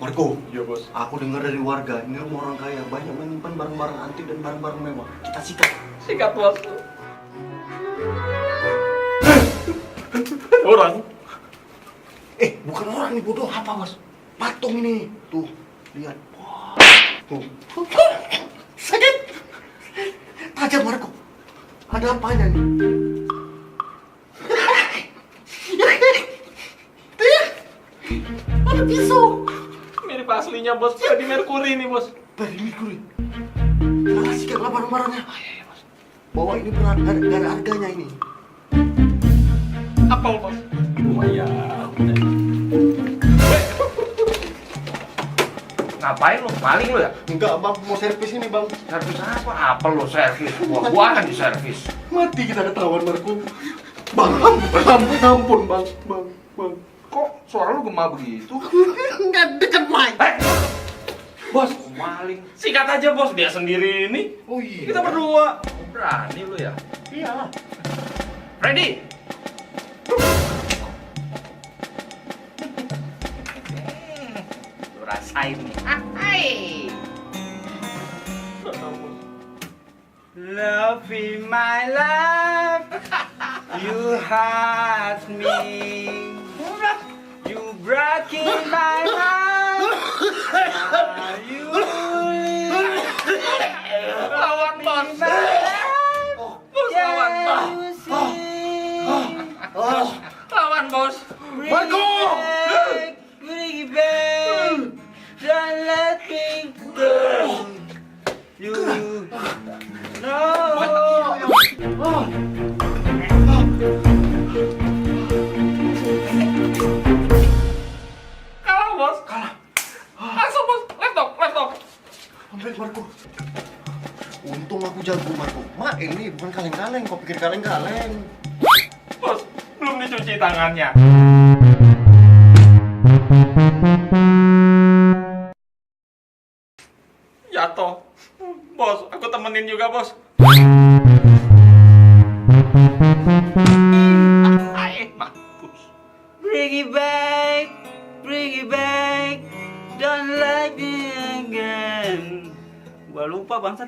Marco, Iya bos. aku dengar dari warga, ini rumah orang kaya, banyak menyimpan barang-barang antik dan barang-barang mewah. Kita sikat. Sikat bos. Orang. Bukan orang nih bodoh, apa bos? Patung ini. Tuh, lihat. Wah. Tuh. Sakit. Tajam Marco. Ada apanya nih? Ada pisau. Mirip aslinya bos. Freddie Mercury nih bos. Beri Mercury. Mana sikatlah barang-barangnya. Iya, bos. Bawa ini berat, gak ada harganya ini. Apa bos? Lumayan. Ngapain lu? Maling lu ya? Enggak bang, mau servis ini bang. Servis apa? Apa lu servis? Buah-buahan di servis. Mati kita ketahuan Marco. Bang, ampun bang. Kok suara lu gemah begitu? Nggak deket mic. Bos, maling. Sikat aja bos, dia sendiri ini. Oh iya. Kita berdua. Berani lu ya? Iyalah. Ready? Lu rasain nih. Hai. Love in my life, you hurt me, you breaking my heart, you lawan bos, lawan bos, Marco! bring back, don't let me go, you Kalah bos. Langsung bos. Laptop. Ambil Marco. Untung aku jago Marco. Mak ini bukan kaleng-kaleng, kau pikir kaleng-kaleng. Bos, belum dicuci tangannya. Jatuh. Bos, aku temenin juga bos. Mampus. bring it back, don't let me again. Gua lupa bangsat.